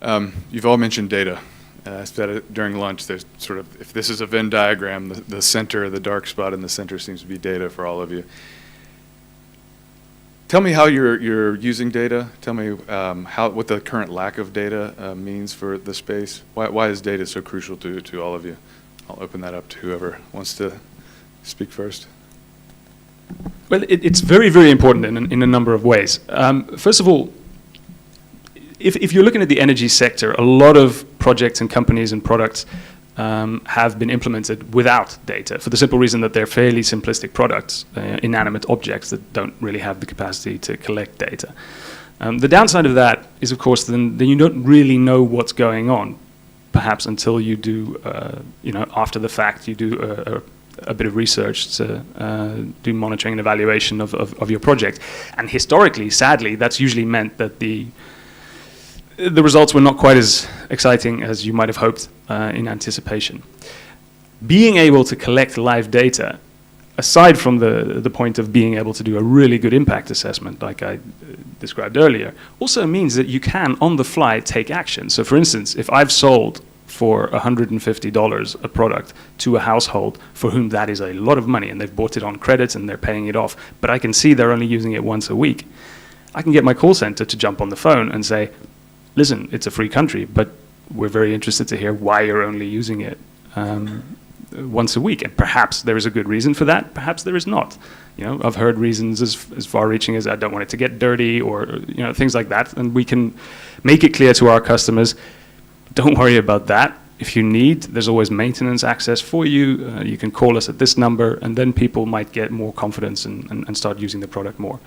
You've all mentioned data. I said it during lunch. There's sort of, if this is a Venn diagram, the center, the dark spot in the center seems to be data for all of you. Tell me how you're using data. Tell me what the current lack of data means for the space. Why is data so crucial to all of you? I'll open that up to whoever wants to speak first. Well, it's very, very important in a number of ways. First of all, if you're looking at the energy sector, a lot of projects and companies and products have been implemented without data for the simple reason that they're fairly simplistic products, inanimate objects that don't really have the capacity to collect data. The downside of that is, of course, then you don't really know what's going on, perhaps until you do, after the fact, you do a bit of research to do monitoring and evaluation of your project. And historically, sadly, that's usually meant that the results were not quite as exciting as you might have hoped in anticipation. Being able to collect live data, aside from the point of being able to do a really good impact assessment, like I described earlier, also means that you can, on the fly, take action. So for instance, if I've sold for $150 a product to a household for whom that is a lot of money, and they've bought it on credit and they're paying it off, but I can see they're only using it once a week, I can get my call center to jump on the phone and say, listen, it's a free country, but we're very interested to hear why you're only using it once a week. And perhaps there is a good reason for that, perhaps there is not. I've heard reasons as far-reaching as I don't want it to get dirty or things like that. And we can make it clear to our customers, don't worry about that. If you need, there's always maintenance access for you. You can call us at this number, and then people might get more confidence and start using the product more.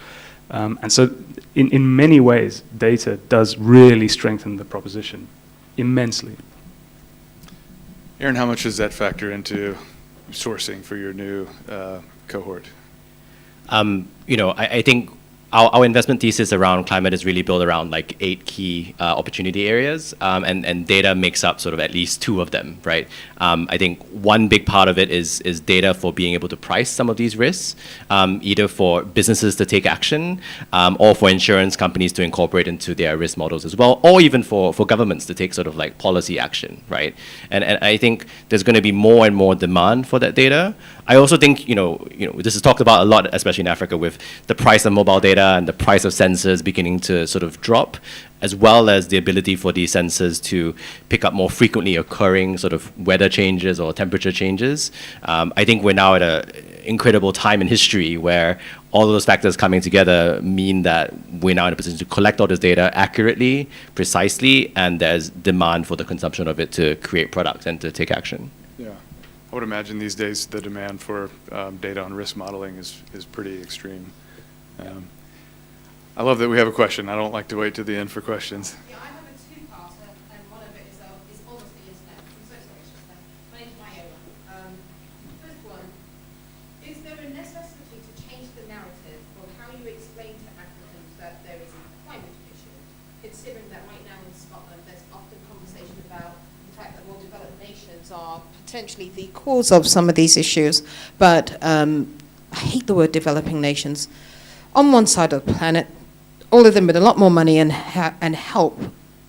And so in many ways, data does really strengthen the proposition immensely. Aaron, how much does that factor into sourcing for your new cohort? I think our investment thesis around climate is really built around like 8 key opportunity areas, and data makes up sort of at least 2 of them, right? I think one big part of it is data for being able to price some of these risks, either for businesses to take action, or for insurance companies to incorporate into their risk models as well, or even for governments to take sort of like policy action, right? And I think there's going to be more and more demand for that data. I also think, this is talked about a lot, especially in Africa, with the price of mobile data and the price of sensors beginning to sort of drop, as well as the ability for these sensors to pick up more frequently occurring sort of weather changes or temperature changes. I think we're now at an incredible time in history where all of those factors coming together mean that we're now in a position to collect all this data accurately, precisely, and there's demand for the consumption of it to create products and to take action. Yeah. I would imagine these days the demand for data on risk modeling is pretty extreme. I love that we have a question. I don't like to wait to the end for questions. Yeah, I have a 2-parter, and one of it is almost the internet. I'm so sorry, it's just that. My name's Maya. First one, is there a necessity to change the narrative of how you explain to Africans that there is a climate issue, considering that right now in Scotland there's often conversation about the fact that more developed nations are potentially the cause of some of these issues, but I hate the word developing nations. On one side of the planet, all of them with a lot more money and help,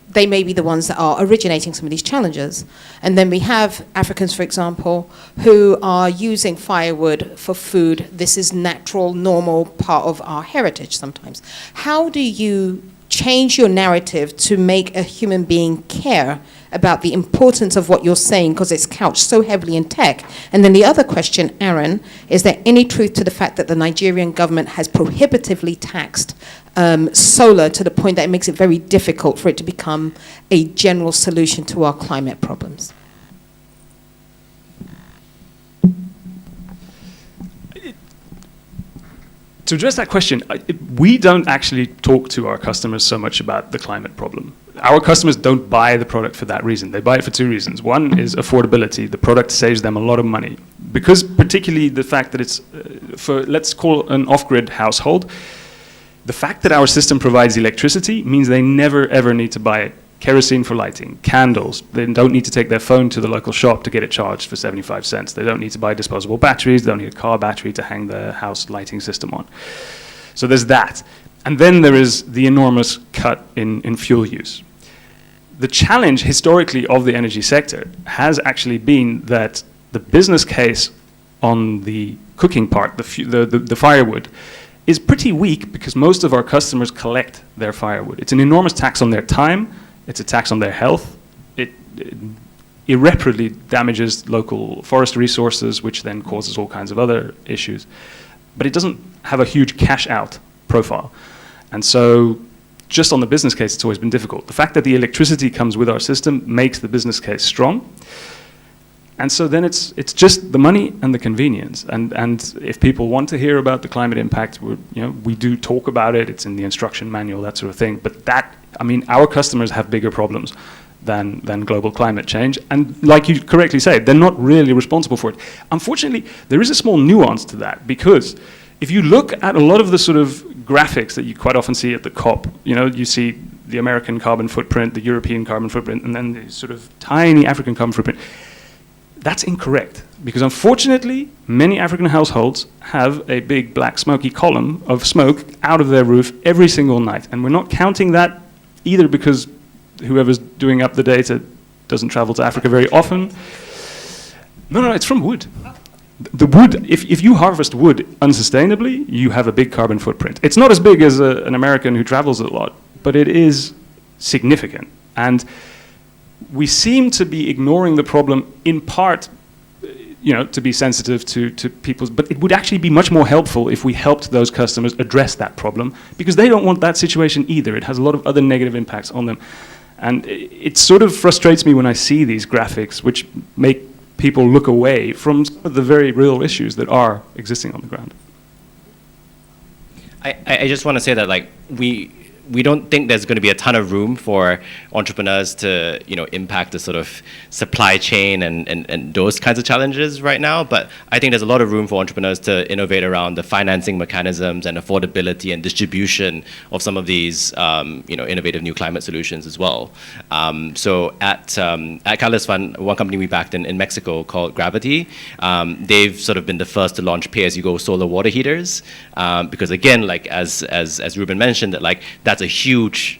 they may be the ones that are originating some of these challenges. And then we have Africans, for example, who are using firewood for food. This is natural, normal part of our heritage sometimes. How do you change your narrative to make a human being care about the importance of what you're saying, because it's couched so heavily in tech? And then the other question, Aaron, is there any truth to the fact that the Nigerian government has prohibitively taxed solar to the point that it makes it very difficult for it to become a general solution to our climate problems? To address that question, we don't actually talk to our customers so much about the climate problem. Our customers don't buy the product for that reason. They buy it for 2 reasons. One is affordability. The product saves them a lot of money. Because particularly the fact that it's for, let's call an off-grid household, the fact that our system provides electricity means they never ever need to buy kerosene for lighting, candles. They don't need to take their phone to the local shop to get it charged for 75 cents. They don't need to buy disposable batteries. They don't need a car battery to hang their house lighting system on. So there's that. And then there is the enormous cut in fuel use. the challenge historically of the energy sector has actually been that the business case on the cooking part, the firewood, is pretty weak because most of our customers collect their firewood. It's an enormous tax on their time, it's a tax on their health, it irreparably damages local forest resources, which then causes all kinds of other issues. But it doesn't have a huge cash out profile. And so just on the business case, it's always been difficult. The fact that the electricity comes with our system makes the business case strong. And so then it's just the money and the convenience. And if people want to hear about the climate impact, we do talk about it. It's in the instruction manual, that sort of thing. But our customers have bigger problems than global climate change. And like you correctly say, they're not really responsible for it. Unfortunately, there is a small nuance to that, because if you look at a lot of the sort of graphics that you quite often see at the COP, you see the American carbon footprint, the European carbon footprint, and then the sort of tiny African carbon footprint. That's incorrect, because unfortunately, many African households have a big black smoky column of smoke out of their roof every single night. And we're not counting that either because whoever's doing up the data doesn't travel to Africa very often. No, it's from wood. The wood, if you harvest wood unsustainably, you have a big carbon footprint. It's not as big as an American who travels a lot, but it is significant. And we seem to be ignoring the problem in part, to be sensitive to people's, but it would actually be much more helpful if we helped those customers address that problem, because they don't want that situation either. It has a lot of other negative impacts on them. And it sort of frustrates me when I see these graphics, which make people look away from some of the very real issues that are existing on the ground. I just want to say that we don't think there's going to be a ton of room for entrepreneurs to, impact the sort of supply chain and those kinds of challenges right now. But I think there's a lot of room for entrepreneurs to innovate around the financing mechanisms and affordability and distribution of some of these, innovative new climate solutions as well. So at Catalyst Fund, one company we backed in Mexico called Gravity, they've sort of been the first to launch pay-as-you-go solar water heaters, because again, as Ruben mentioned, that's a huge,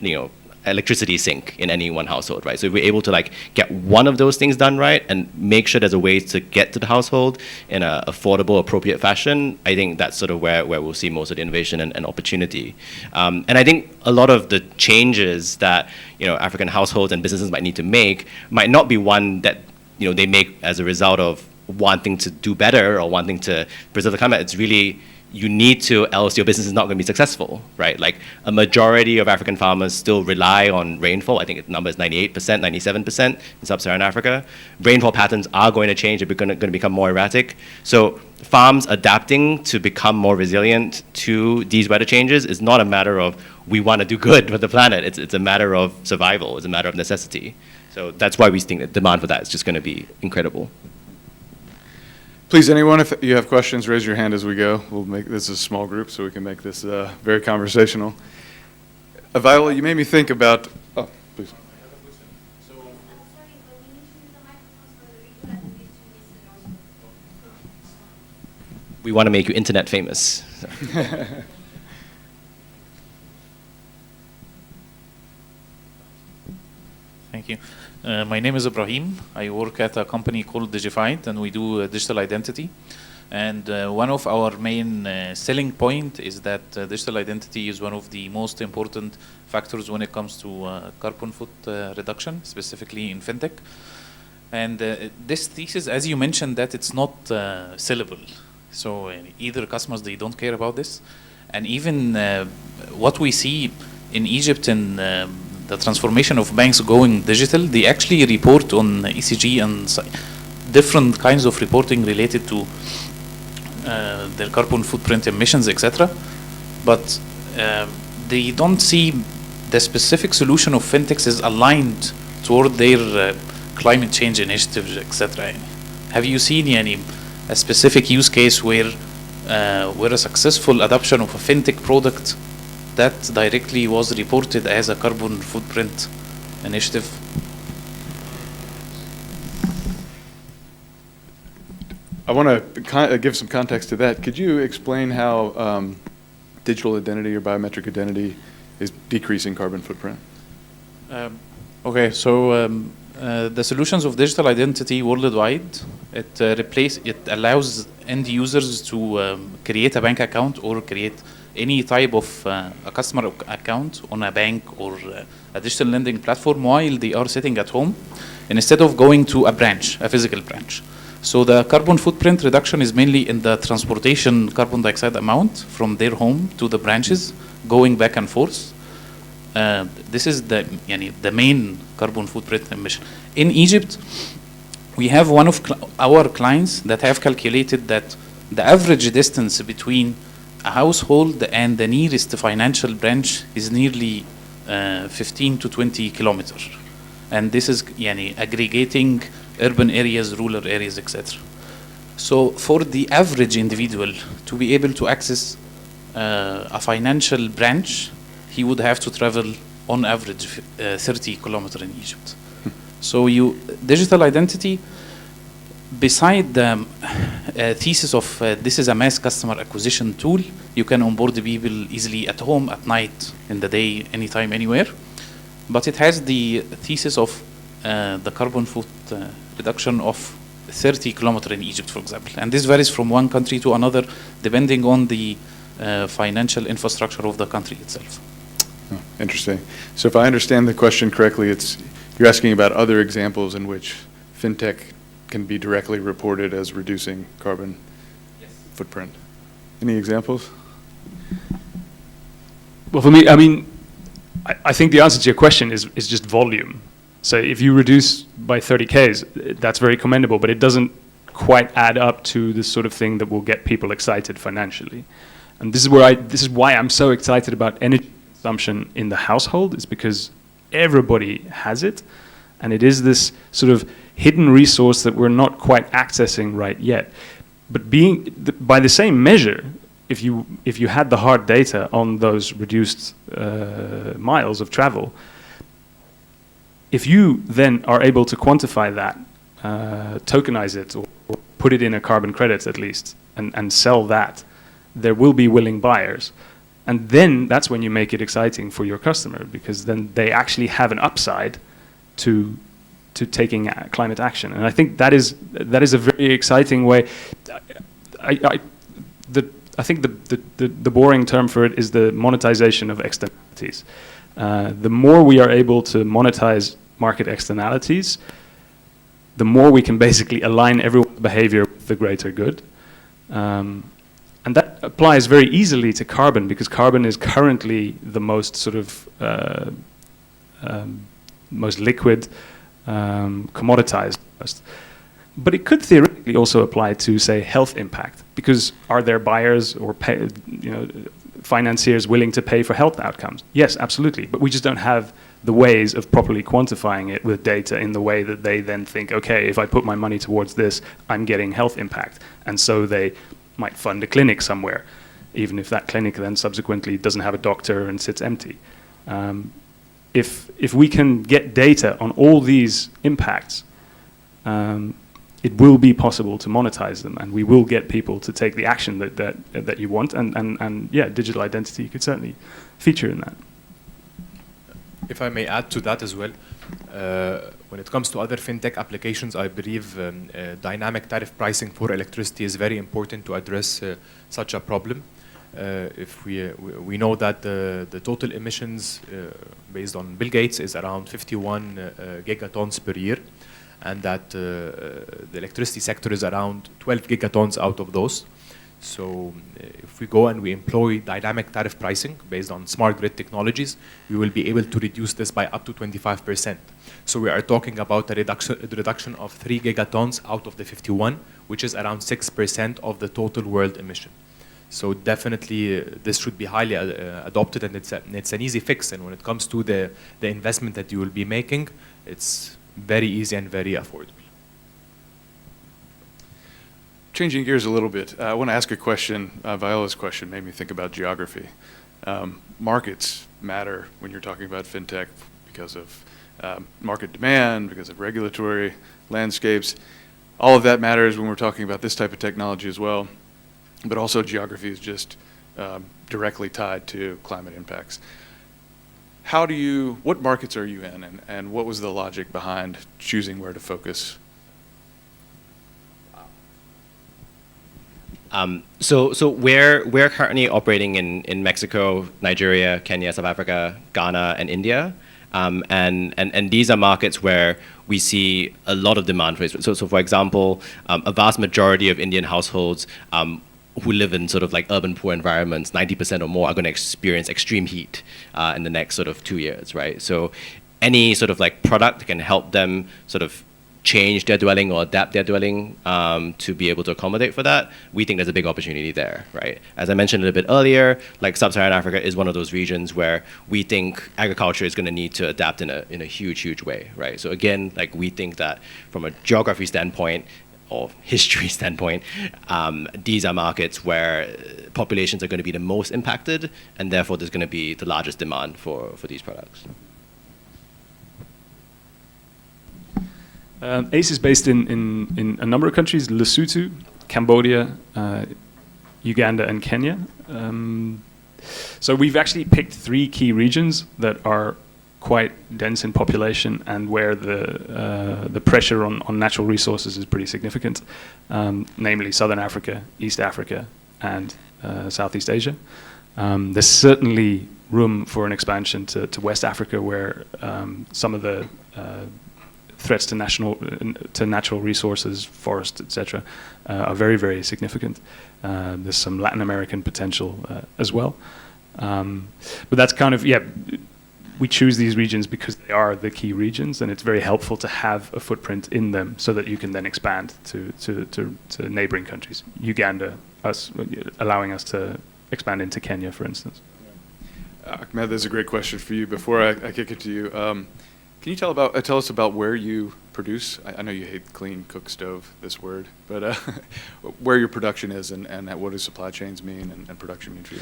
electricity sink in any one household, right? So if we're able to get one of those things done right and make sure there's a way to get to the household in an affordable, appropriate fashion, I think that's sort of where we'll see most of the innovation and opportunity. And I think a lot of the changes that African households and businesses might need to make might not be one that they make as a result of wanting to do better or wanting to preserve the climate. It's really, you need to, else your business is not going to be successful, right? A majority of African farmers still rely on rainfall. I think the number is 98%, 97% in sub-Saharan Africa. Rainfall patterns are going to change. They're going to become more erratic. So farms adapting to become more resilient to these weather changes is not a matter of we want to do good for the planet. It's a matter of survival. It's a matter of necessity. So that's why we think that demand for that is just going to be incredible. Please, anyone, if you have questions, raise your hand as we go. We'll make this a small group so we can make this very conversational. Viola, you made me think about, oh, please. We want to make you internet famous. Thank you. My name is Ibrahim. I work at a company called Digified, and we do digital identity. And one of our main selling point is that digital identity is one of the most important factors when it comes to carbon foot reduction, specifically in Fintech. And this thesis, as you mentioned, that it's not sellable. So either customers, they don't care about this. And even what we see in Egypt and the transformation of banks going digital, they actually report on ECG and different kinds of reporting related to their carbon footprint emissions, etc. But they don't see the specific solution of fintechs is aligned toward their climate change initiatives, etc. Have you seen a specific use case where a successful adoption of a fintech product that directly was reported as a carbon footprint initiative? I want to give some context to that. Could you explain how digital identity or biometric identity is decreasing carbon footprint? Okay, so the solutions of digital identity worldwide, it allows end users to create a bank account or create any type of a customer account on a bank or a digital lending platform while they are sitting at home, instead of going to a branch, a physical branch. So the carbon footprint reduction is mainly in the transportation carbon dioxide amount from their home to the branches, going back and forth. This is the main carbon footprint emission. In Egypt, we have one of our clients that have calculated that the average distance between a household and the nearest financial branch is nearly 15 to 20 kilometers. And this is aggregating urban areas, rural areas, etc. So for the average individual to be able to access a financial branch, he would have to travel on average 30 kilometers in Egypt. So digital identity, beside the thesis of this is a mass customer acquisition tool, you can onboard the people easily at home, at night, in the day, anytime, anywhere. But it has the thesis of the carbon foot reduction of 30 kilometers in Egypt, for example. And this varies from one country to another, depending on the financial infrastructure of the country itself. Oh, interesting. So if I understand the question correctly, you're asking about other examples in which fintech can be directly reported as reducing carbon footprint. Any examples? Well, for me, I mean, I think the answer to your question is just volume. So if you reduce by 30 Ks, that's very commendable, but it doesn't quite add up to the sort of thing that will get people excited financially. And this is why I'm so excited about energy consumption in the household, is because everybody has it, and it is this sort of hidden resource that we're not quite accessing right yet. But by the same measure, if you had the hard data on those reduced miles of travel, if you then are able to quantify that, tokenize it, or put it in a carbon credit at least, and sell that, there will be willing buyers. And then that's when you make it exciting for your customer, because then they actually have an upside to taking climate action. And I think that is a very exciting way. I think the boring term for it is the monetization of externalities. The more we are able to monetize market externalities, the more we can basically align everyone's behavior with the greater good. And that applies very easily to carbon, because carbon is currently the most sort of most liquid, commoditized. But it could theoretically also apply to, say, health impact, because are there buyers or financiers willing to pay for health outcomes? Yes, absolutely. But we just don't have the ways of properly quantifying it with data in the way that they then think, okay, if I put my money towards this, I'm getting health impact. And so they might fund a clinic somewhere, even if that clinic then subsequently doesn't have a doctor and sits empty. If we can get data on all these impacts, it will be possible to monetize them, and we will get people to take the action that you want. And yeah, digital identity could certainly feature in that. If I may add to that as well, when it comes to other fintech applications, I believe dynamic tariff pricing for electricity is very important to address such a problem. If we know that the total emissions based on Bill Gates is around 51 gigatons per year, and that the electricity sector is around 12 gigatons out of those. So if we go and we employ dynamic tariff pricing based on smart grid technologies, we will be able to reduce this by up to 25%. So we are talking about a reduction of 3 gigatons out of the 51, which is around 6% of the total world emission. So definitely this should be highly adopted, and it's an easy fix. And when it comes to the investment that you will be making, it's very easy and very affordable. Changing gears a little bit, I want to ask a question. Viola's question made me think about geography. Markets matter when you're talking about fintech because of market demand, because of regulatory landscapes. All of that matters when we're talking about this type of technology as well. But also geography is just directly tied to climate impacts. what markets are you in, and what was the logic behind choosing where to focus? So we're currently operating in Mexico, Nigeria, Kenya, South Africa, Ghana, and India. And these are markets where we see a lot of demand for it. So for example, a vast majority of Indian households who live in sort of like urban poor environments, 90% or more, are going to experience extreme heat in the next sort of 2 years, right? So any sort of like product that can help them sort of change their dwelling or adapt their dwelling to be able to accommodate for that, we think there's a big opportunity there, right? As I mentioned a little bit earlier, like Sub-Saharan Africa is one of those regions where we think agriculture is going to need to adapt in a huge way, right? So again, like we think that from a geography standpoint or history standpoint, these are markets where populations are going to be the most impacted, and therefore there's going to be the largest demand for these products. ACE is based in a number of countries: Lesotho, Cambodia, Uganda, and Kenya. So we've actually picked 3 key regions that are quite dense in population and where the pressure on natural resources is pretty significant, namely Southern Africa, East Africa, and Southeast Asia. There's certainly room for an expansion to West Africa, where some of the threats to natural resources, forests, etc., are very significant. There's some Latin American potential as well. But that's kind of, we choose these regions because they are the key regions, and it's very helpful to have a footprint in them so that you can then expand to neighboring countries. Uganda, allowing us to expand into Kenya, for instance. Ahmed, there's a great question for you. Before I kick it to you, can you tell us about where you produce? I know you hate clean cook stove, this word, but where your production is and what do supply chains mean and production mean for you?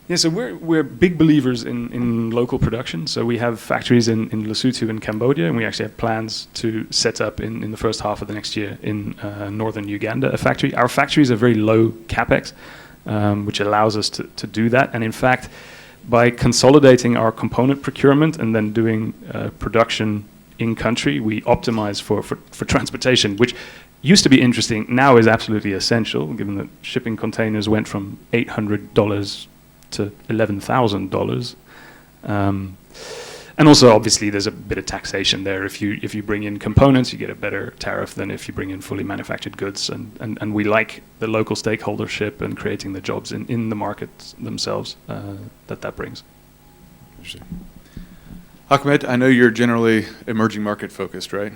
Yeah, so we're big believers in local production. So we have factories in Lesotho and Cambodia, and we actually have plans to set up in the first half of the next year in northern Uganda a factory. Our factories are very low capex, which allows us to do that. And in fact, by consolidating our component procurement and then doing production in country, we optimize for transportation, which used to be interesting, now is absolutely essential, given that shipping containers went from $800 to $11,000. And also, obviously, there's a bit of taxation there. If you bring in components, you get a better tariff than if you bring in fully manufactured goods. And we like the local stakeholdership and creating the jobs in the markets themselves that brings. Interesting. Ahmed, I know you're generally emerging market focused, right?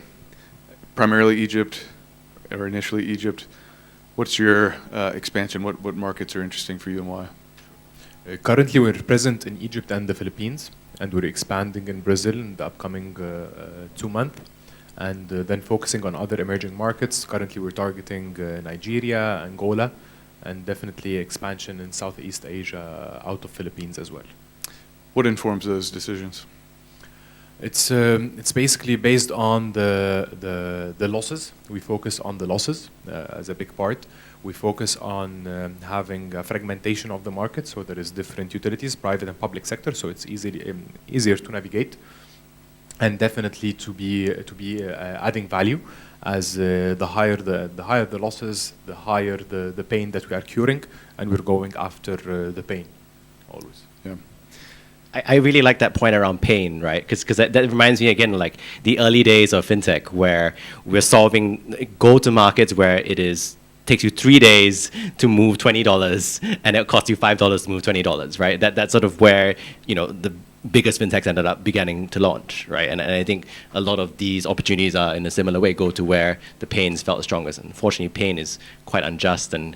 Primarily Egypt, or initially Egypt. What's your expansion? What markets are interesting for you and why? Currently, we're present in Egypt and the Philippines, and we're expanding in Brazil in the upcoming 2 months, and then focusing on other emerging markets. Currently, we're targeting Nigeria, Angola, and definitely expansion in Southeast Asia out of Philippines as well. What informs those decisions? It's basically based on the losses. We focus on the losses as a big part. We focus on having a fragmentation of the market, so there is different utilities, private and public sector, so it's easier to navigate, and definitely to be adding value. As the higher the losses, the higher the pain that we are curing, and we're going after the pain always. Yeah. I really like that point around pain, right? Because that reminds me again, like the early days of fintech, where we're solving go-to-markets where takes you 3 days to move $20, and it costs you $5 to move $20, right? That's sort of where the biggest fintechs ended up beginning to launch, right? And I think a lot of these opportunities are in a similar way go to where the pains felt strongest. Unfortunately, pain is quite unjust and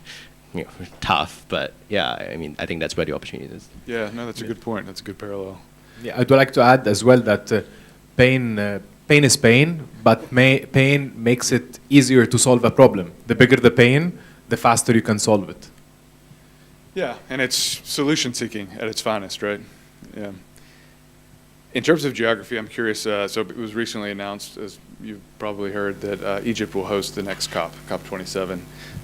tough, but yeah, I mean, I think that's where the opportunity is. Yeah, no, that's a good point. That's a good parallel. Yeah, I'd like to add as well that pain is pain, but pain makes it easier to solve a problem. The bigger the pain, the faster you can solve it. Yeah, and it's solution seeking at its finest, right? Yeah. In terms of geography, I'm curious, so it was recently announced, as you've probably heard, that Egypt will host the next COP27,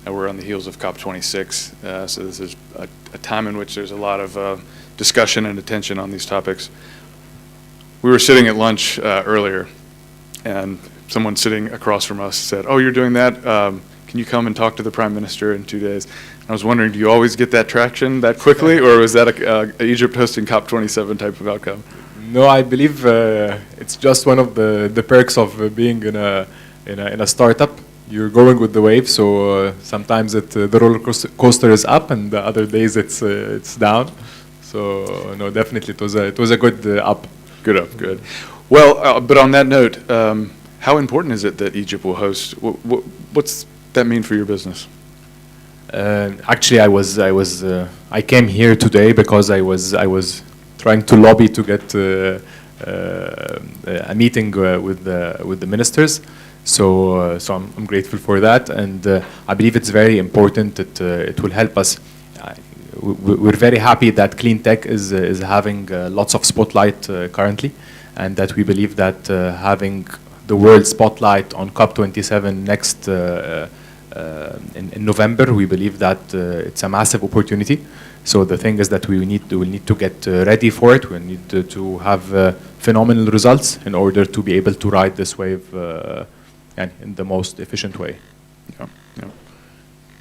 and we're on the heels of COP26, so this is a time in which there's a lot of discussion and attention on these topics. we were sitting at lunch earlier, and someone sitting across from us said, "Oh, you're doing that? Can you come and talk to the Prime Minister in 2 days?" I was wondering, do you always get that traction that quickly, or was that a Egypt hosting COP27 type of outcome? No, I believe it's just one of the perks of being in a startup. You're going with the wave, so sometimes the roller coaster is up, and the other days it's down. So no, definitely it was a good up. Good up, good. Well, but on that note, how important is it that Egypt will host? What's that mean for your business? Actually, I came here today because I was trying to lobby to get a meeting with the ministers. So I'm grateful for that, and I believe it's very important that it will help us. We're very happy that clean tech is having lots of spotlight currently, and that we believe that having the world spotlight on COP27 next in November, we believe that it's a massive opportunity. So the thing is that we will need to get ready for it. We need to have phenomenal results in order to be able to ride this wave in the most efficient way. Yeah, yeah.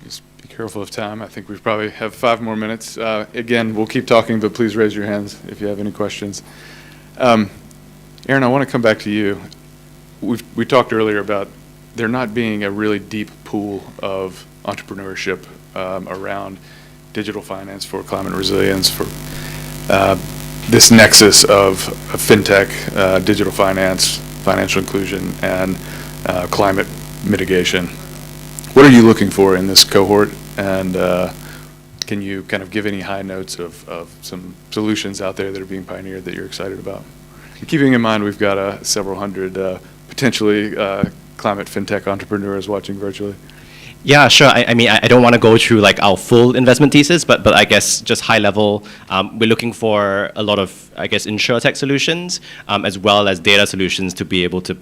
Just be careful of time. I think we probably have 5 more minutes. Again, we'll keep talking, but please raise your hands if you have any questions. Aaron, I want to come back to you. We talked earlier about there not being a really deep pool of entrepreneurship around digital finance for climate resilience, for this nexus of fintech, digital finance, financial inclusion, and climate mitigation. What are you looking for in this cohort, and can you kind of give any high notes of some solutions out there that are being pioneered that you're excited about? And keeping in mind we've got several hundred potentially climate fintech entrepreneurs watching virtually. Yeah, sure. I mean, I don't want to go through like our full investment thesis, but I guess just high level, we're looking for a lot of, I guess, insurtech solutions, as well as data solutions to be able to,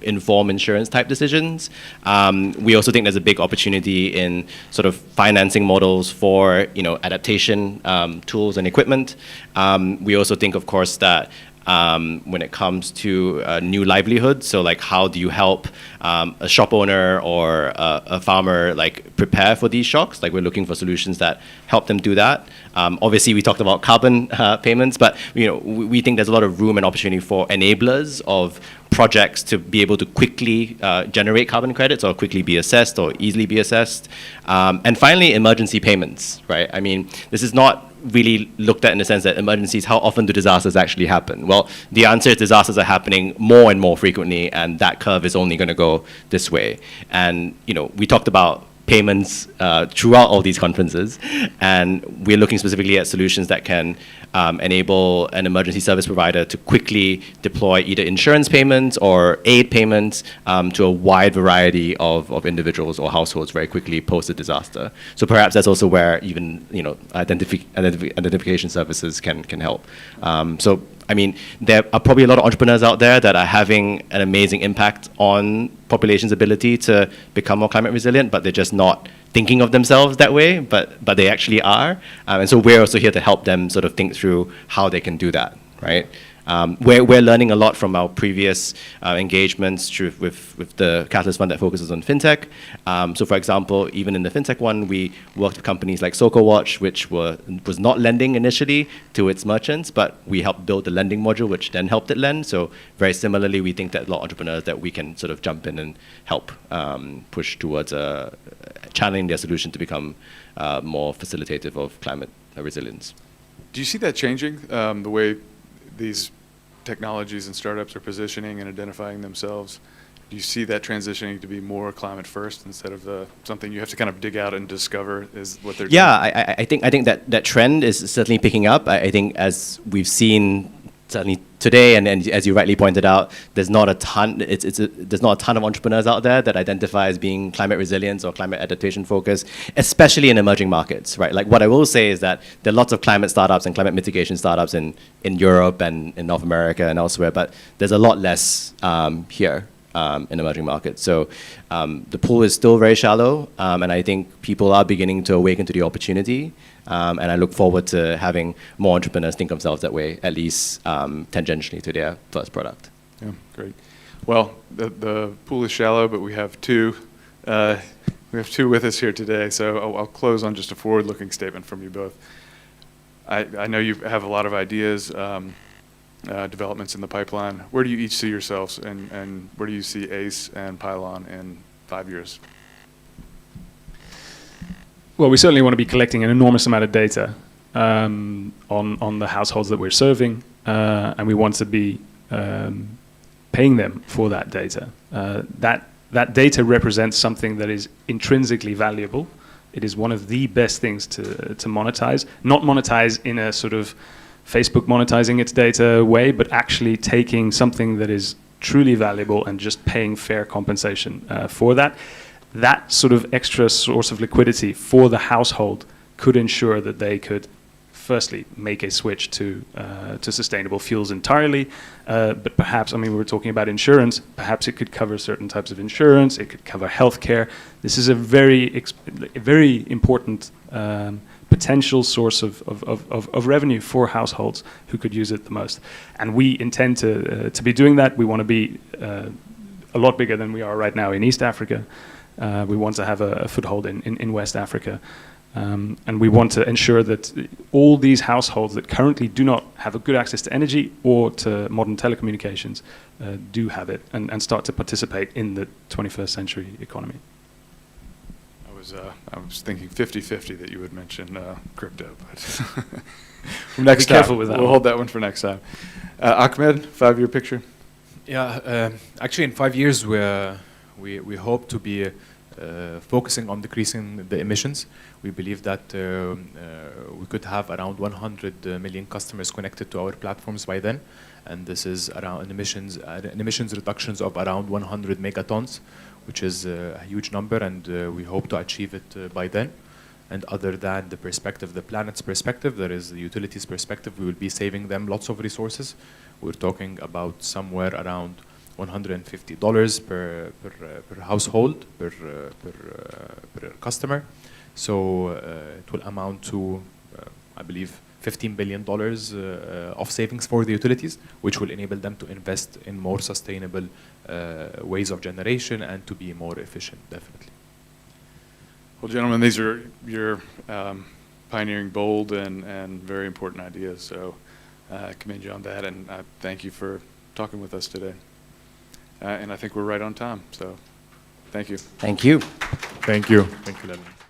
inform insurance type decisions. We also think there's a big opportunity in sort of financing models for, adaptation tools and equipment. We also think, of course, that when it comes to new livelihoods, so like how do you help a shop owner or a farmer like prepare for these shocks? Like we're looking for solutions that help them do that. Obviously, we talked about carbon payments, but we think there's a lot of room and opportunity for enablers of projects to be able to quickly generate carbon credits or quickly be assessed or easily be assessed. And finally, emergency payments, right? I mean, this is not really looked at in the sense that emergencies, how often do disasters actually happen? Well, the answer is disasters are happening more and more frequently, and that curve is only going to go this way. And, we talked about payments throughout all these conferences, and we're looking specifically at solutions that can enable an emergency service provider to quickly deploy either insurance payments or aid payments to a wide variety of individuals or households very quickly post a disaster. So perhaps that's also where even identification services can help. So I mean, there are probably a lot of entrepreneurs out there that are having an amazing impact on population's ability to become more climate resilient, but they're just not thinking of themselves that way, but they actually are. And so we're also here to help them sort of think through how they can do that, right? We're learning a lot from our previous engagements with the Catalyst Fund that focuses on fintech. So for example, even in the fintech one, we worked with companies like SocoWatch, which was not lending initially to its merchants, but we helped build the lending module, which then helped it lend. So very similarly, we think that a lot of entrepreneurs that we can sort of jump in and help push towards channeling their solution to become more facilitative of climate resilience. Do you see that changing, the way these technologies and startups are positioning and identifying themselves? Do you see that transitioning to be more climate first instead of something you have to kind of dig out and discover is what they're doing? Yeah, I think that trend is certainly picking up. I think as we've seen certainly today, and as you rightly pointed out, there's not a ton. There's not a ton of entrepreneurs out there that identify as being climate resilience or climate adaptation focused, especially in emerging markets, right? Like what I will say is that there are lots of climate startups and climate mitigation startups in Europe and in North America and elsewhere, but there's a lot less here. in emerging markets. So the pool is still very shallow, and I think people are beginning to awaken to the opportunity. And I look forward to having more entrepreneurs think of themselves that way, at least tangentially to their first product. Yeah, great. Well, the pool is shallow, but we have two. We have two with us here today, so I'll close on just a forward-looking statement from you both. I know you have a lot of ideas, developments in the pipeline. Where do you each see yourselves, and where do you see ACE and Pylon in 5 years? Well, we certainly want to be collecting an enormous amount of data on the households that we're serving, and we want to be paying them for that data. That data represents something that is intrinsically valuable. It is one of the best things to monetize. Not monetize in a sort of Facebook monetizing its data way, but actually taking something that is truly valuable and just paying fair compensation for that. That sort of extra source of liquidity for the household could ensure that they could firstly make a switch to sustainable fuels entirely, but perhaps, I mean, we were talking about insurance, perhaps it could cover certain types of insurance, it could cover healthcare. This is a very important potential source of revenue for households who could use it the most. And we intend to be doing that. We want to be a lot bigger than we are right now in East Africa. We want to have a foothold in West Africa. And we want to ensure that all these households that currently do not have a good access to energy or to modern telecommunications do have it and start to participate in the 21st century economy. I was thinking 50-50 that you would mention crypto, but next Be careful with that we'll one. hold that one for next time. Ahmed, 5-year picture? Yeah, actually in 5 years we hope to be focusing on decreasing the emissions. We believe that we could have around 100 million customers connected to our platforms by then, and this is around emissions reductions of around 100 megatons, which is a huge number, and we hope to achieve it by then. And other than the perspective, the planet's perspective, there is the utilities perspective. We will be saving them lots of resources. We're talking about somewhere around $150 per household, per customer. So it will amount to, I believe, $15 billion of savings for the utilities, which will enable them to invest in more sustainable ways of generation and to be more efficient, definitely. Well, gentlemen, these are your pioneering, bold, and very important ideas. So I commend you on that, and I thank you for talking with us today. And I think we're right on time. So thank you. Thank you. Thank you. Thank you, Leland.